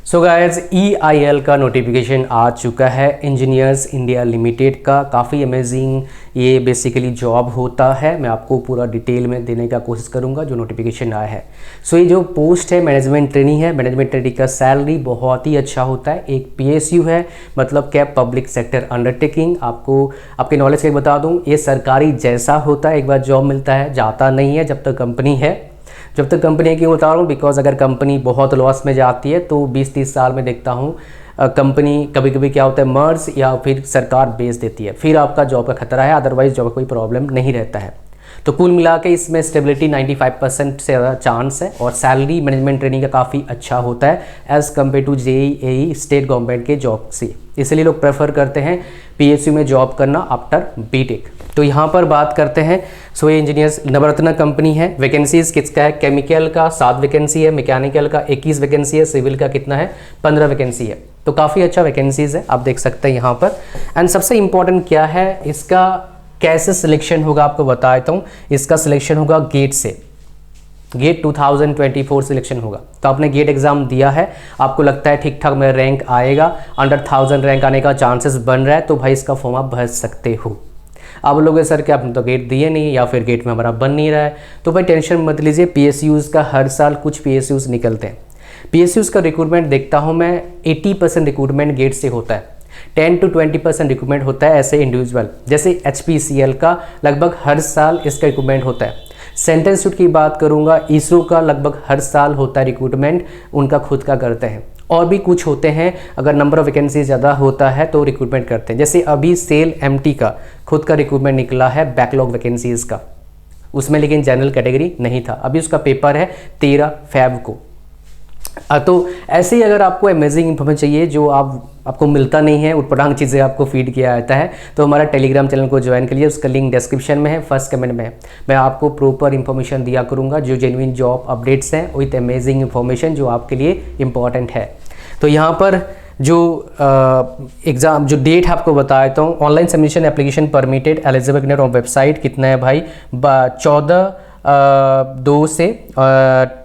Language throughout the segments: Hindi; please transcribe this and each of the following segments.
सो गाइस EIL का नोटिफिकेशन आ चुका है इंजीनियर्स इंडिया लिमिटेड का। काफ़ी अमेजिंग ये बेसिकली जॉब होता है। मैं आपको पूरा डिटेल में देने का कोशिश करूंगा जो नोटिफिकेशन आया है। सो ये जो पोस्ट है मैनेजमेंट ट्रेनी है। मैनेजमेंट ट्रेनी का सैलरी बहुत ही अच्छा होता है। एक PSU है, मतलब क्या पब्लिक सेक्टर अंडरटेकिंग। आपको आपके नॉलेज के बता दूँ, ये सरकारी जैसा होता है। एक बार जॉब मिलता है, जाता नहीं है जब तक कंपनी है। जब तक कंपनी क्यों बता रहा हूँ, बिकॉज अगर कंपनी बहुत लॉस में जाती है तो 20-30 साल में देखता हूँ कंपनी कभी कभी क्या होता है मर्ज या फिर सरकार बेच देती है, फिर आपका जॉब का खतरा है। अदरवाइज जॉब का कोई प्रॉब्लम नहीं रहता है। तो कुल मिला के इसमें स्टेबिलिटी 95% से ज़्यादा चांस है और सैलरी मैनेजमेंट ट्रेनिंग का काफ़ी अच्छा होता है as compared to JEE state government के जॉब से। इसलिए लोग प्रेफर करते हैं PSU में जॉब करना आफ्टर BTech। तो यहाँ पर बात करते हैं। सो ये इंजीनियर्स नवरत्न कंपनी है। वैकेंसीज किसका है? केमिकल का 7 वैकेंसी है, मैकेनिकल का 21 वैकेंसी है, सिविल का कितना है? 15 वैकेंसी है। तो काफ़ी अच्छा वैकेंसीज है, आप देख सकते हैं यहाँ पर। एंड सबसे इम्पॉर्टेंट क्या है, इसका कैसे सिलेक्शन होगा आपको बता देता हूँ। इसका सिलेक्शन होगा गेट से। गेट 2024 सिलेक्शन होगा। तो आपने गेट एग्जाम दिया है, आपको लगता है ठीक ठाक मेरा रैंक आएगा, अंडर 1000 रैंक आने का चांसेस बन रहा है, तो भाई इसका फॉर्म आप भर सकते हो। आप लोग सर क्या आपने तो गेट दिए नहीं या फिर गेट में हमारा बन नहीं रहा है, तो भाई टेंशन मत लीजिए। PSUs का हर साल कुछ PSUs निकलते हैं। PSUs का रिक्रूटमेंट देखता हूँ मैं 80% रिक्रूटमेंट गेट से होता है, 10 to 20% रिक्रूटमेंट होता है ऐसे इंडिविजुअल। जैसे HPCL का लगभग हर साल इसका रिक्रूटमेंट होता है। सेंट्रल इंस्टीट्यूट की बात करूँगा, ISRO का लगभग हर साल होता है रिक्रूटमेंट, उनका खुद का करते हैं। और भी कुछ होते हैं, अगर नंबर ऑफ वैकेंसी ज़्यादा होता है तो रिक्रूटमेंट करते हैं। जैसे अभी सेल MT का खुद का रिक्रूटमेंट निकला है बैकलॉग वैकेंसीज़ का, उसमें लेकिन जनरल कैटेगरी नहीं था। अभी उसका पेपर है 13 Feb को। तो ऐसे ही अगर आपको अमेजिंग इन्फॉर्मेशन चाहिए जो आपको मिलता नहीं है, उटपटांग चीज़ें आपको फीड किया जाता है, तो हमारा टेलीग्राम चैनल को ज्वाइन करिए। उसका लिंक डिस्क्रिप्शन में है, फर्स्ट कमेंट में है। मैं आपको प्रॉपर इन्फॉर्मेशन दिया करूँगा जो जेन्युइन जॉब अपडेट्स हैं विथ अमेजिंग इन्फॉर्मेशन जो आपके लिए इंपॉर्टेंट है। तो यहाँ पर जो एग्ज़ाम जो डेट है आपको बता देता हूँ। Online submission application permitted eligible on website कितना है भाई? 14/2 से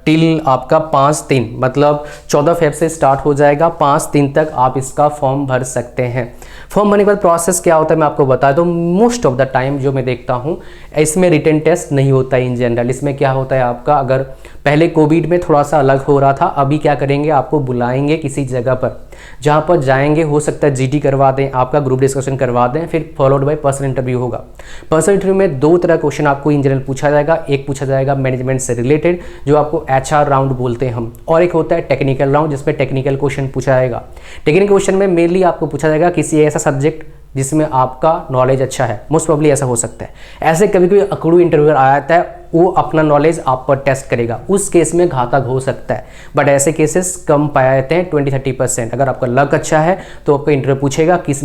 टिल आपका 5/3, मतलब 14 Feb से स्टार्ट हो जाएगा, 5/3 तक आप इसका फॉर्म भर सकते हैं। फॉर्म भरने के बाद प्रोसेस क्या होता है मैं आपको बता दूं। मोस्ट ऑफ द टाइम जो मैं देखता हूं इसमें रिटन टेस्ट नहीं होता है इन जनरल। इसमें क्या होता है आपका, अगर पहले कोविड में थोड़ा सा अलग हो रहा था, अभी क्या करेंगे, आपको बुलाएंगे किसी जगह पर, जहां पर जाएंगे, हो सकता है GT करवा दें, आपका ग्रुप डिस्कशन करवा दें, फिर फॉलोड बाय पर्सनल इंटरव्यू होगा। पर्सनल इंटरव्यू में 2 तरह क्वेश्चन आपको इन जनरल पूछा जाएगा। एक पूछा जाएगा मैनेजमेंट से रिलेटेड जो आपको HR राउंड बोलते हैं हम, और एक होता है टेक्निकल राउंड जिसमें टेक्निकल क्वेश्चन पूछा जाएगा। टेक्निकल क्वेश्चन में मेनली आपको पूछा जाएगा किसी ऐसा सब्जेक्ट जिसमें आपका नॉलेज अच्छा है। मोस्ट प्रोबेबली ऐसा हो सकता है। ऐसे कभी कोई अकड़ू इंटरव्यूअर आ जाता है, वो अपना नॉलेज आप पर टेस्ट करेगा, उस केस में घातक हो सकता है। बट ऐसे केसेस कम पाए जाते हैं, 20-30%। अगर आपका लक अच्छा है तो आपका इंटरव्यू पूछेगा किस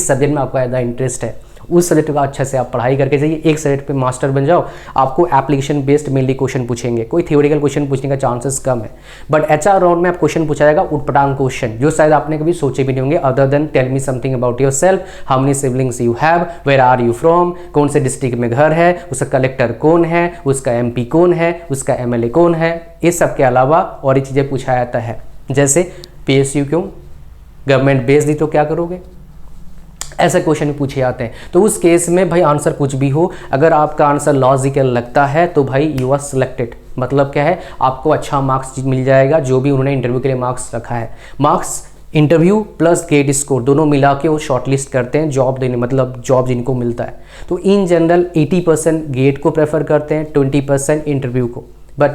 सब्जेक्ट में आपका ज़्यादा इंटरेस्ट है, उस सब्जेक्ट का अच्छे से आप पढ़ाई करके जाइए, एक सब्जेक्ट पे मास्टर बन जाओ। आपको एप्लीकेशन बेस्ड मेनली क्वेश्चन पूछेंगे, कोई थियोरिकल क्वेश्चन पूछने का चांसेस कम है। बट HR राउंड में आप क्वेश्चन पूछा जाएगा उटपटांग क्वेश्चन जो शायद आपने कभी सोचे भी नहीं होंगे, other than tell me something about yourself, how many siblings you have, where are you from, कौन से डिस्ट्रिक्ट में घर है, उसका कलेक्टर कौन है, उसका MP कौन है, उसका MLA कौन है। इस सब के अलावा और ही चीज़ें पूछा जाता है, जैसे PSU क्यों, गवर्नमेंट बेच दी तो क्या करोगे, ऐसे क्वेश्चन पूछे जाते हैं। तो उस केस में भाई आंसर कुछ भी हो, अगर आपका आंसर लॉजिकल लगता है तो भाई यू आर सिलेक्टेड। मतलब क्या है, आपको अच्छा मार्क्स मिल जाएगा जो भी उन्होंने इंटरव्यू के लिए मार्क्स रखा है। Marks interview plus GATE score दोनों मिला के वो शॉर्टलिस्ट करते हैं जॉब देने, मतलब जॉब जिनको मिलता है। तो इन जनरल 80% गेट को प्रेफर करते हैं, 20% इंटरव्यू को। बट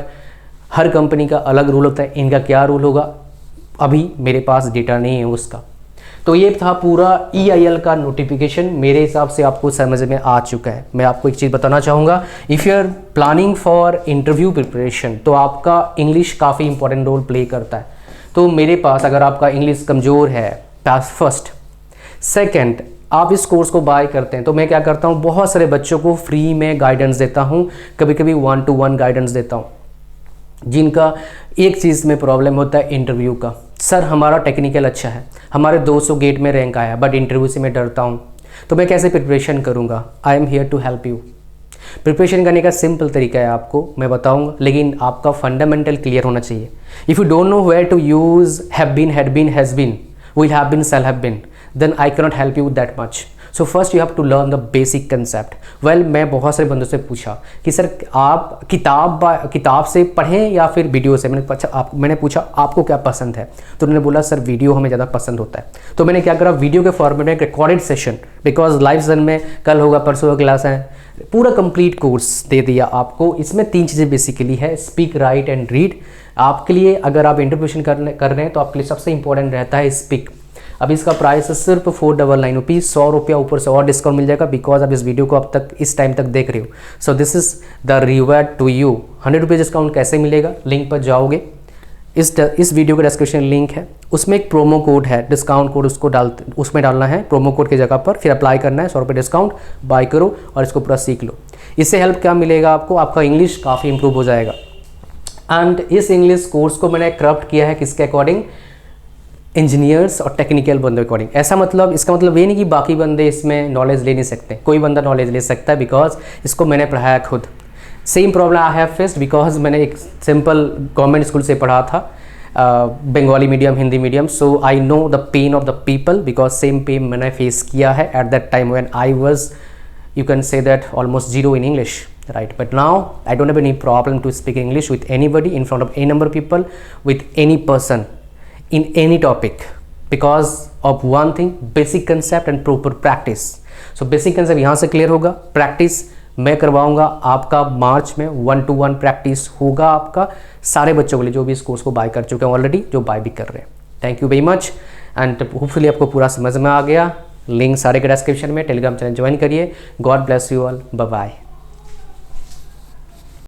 हर कंपनी का अलग रूल होता है, इनका क्या रूल होगा अभी मेरे पास डेटा नहीं है उसका। तो ये था पूरा EIL का नोटिफिकेशन। मेरे हिसाब से आपको समझ में आ चुका है। मैं आपको एक चीज़ बताना चाहूँगा, if you are planning for interview preparation तो आपका इंग्लिश काफ़ी इंपॉर्टेंट रोल प्ले करता है। तो मेरे पास अगर आपका इंग्लिश कमज़ोर है, फर्स्ट, सेकंड आप इस कोर्स को बाय करते हैं तो मैं क्या करता हूँ, बहुत सारे बच्चों को फ्री में गाइडेंस देता हूँ, कभी कभी 1-to-1 गाइडेंस देता हूँ, जिनका एक चीज़ में प्रॉब्लम होता है इंटरव्यू का। सर हमारा टेक्निकल अच्छा है, हमारे 200 गेट में रैंक आया, बट इंटरव्यू से मैं डरता हूँ, तो मैं कैसे प्रिपरेशन करूँगा? I am here to help you. Preparation करने का सिंपल तरीका है, आपको मैं बताऊंगा, लेकिन आपका फंडामेंटल क्लियर होना चाहिए। If you don't know where to use have been, had been, has been, will have been, shall have been, then I can not help you that much. So first you have to learn the basic concept. Well, मैं बहुत सारे बंदों से पूछा कि सर आप किताब से पढ़ें या फिर वीडियो से। मैंने पूछा आपको क्या पसंद है, तो उन्होंने बोला सर वीडियो हमें ज़्यादा पसंद होता है। तो मैंने क्या करा, वीडियो के फॉर्मेट में एक recorded session, because live session में कल होगा, परसों क्लास है, पूरा कंप्लीट कोर्स दे दिया आपको। इसमें 3 चीज़ें बेसिकली है, स्पीक, राइट एंड रीड। आपके लिए अगर आप इंटरप्रिटेशन कर रहे हैं तो आपके लिए सबसे इंपॉर्टेंट रहता है स्पीक। अब इसका प्राइस है सिर्फ 499 रुपीज़, 100 रुपया ऊपर से और डिस्काउंट मिल जाएगा, बिकॉज आप इस वीडियो को अब तक इस टाइम तक देख रहे हो। So this is the reward to you. 100 rupees discount कैसे मिलेगा, लिंक पर जाओगे, इस वीडियो का डिस्क्रिप्शन लिंक है, उसमें एक प्रोमो कोड है, डिस्काउंट कोड, उसमें डालना है प्रोमो कोड की जगह पर, फिर अप्लाई करना है, 100 रुपये डिस्काउंट, बाय करो और इसको पूरा सीख लो। इससे हेल्प क्या मिलेगा आपको, आपका इंग्लिश काफ़ी इंप्रूव हो जाएगा। एंड इस इंग्लिश कोर्स को मैंने क्राफ्ट किया है किसके अकॉर्डिंग, इंजीनियर्स और टेक्निकल बंदे अकॉर्डिंग। ऐसा मतलब, इसका मतलब ये नहीं कि बाकी बंदे इसमें नॉलेज ले नहीं सकते, कोई बंदा नॉलेज ले सकता है, बिकॉज इसको मैंने पढ़ाया खुद। Same problem I have faced, because मैंने एक सिंपल गवर्नमेंट स्कूल से पढ़ा था, Bengali medium, Hindi medium, so I know the pain of the people, because same pain मैंने फेस किया है at that time when I was, you can say that, almost zero in English, right? But now I don't have any problem to speak English with anybody, in front of any number of people, with any person, in any topic, because of one thing, basic concept and proper practice. So basic concept यहाँ से clear होगा, practice मैं करवाऊंगा आपका मार्च में, 1-to-1 प्रैक्टिस होगा आपका सारे बच्चों के लिए जो भी इस कोर्स को बाय कर चुके हैं ऑलरेडी, जो बाय भी कर रहे हैं। Thank you very much and hopefully आपको पूरा समझ में आ गया। लिंक सारे के डिस्क्रिप्शन में, टेलीग्राम चैनल ज्वाइन करिए। God bless you all, bye bye.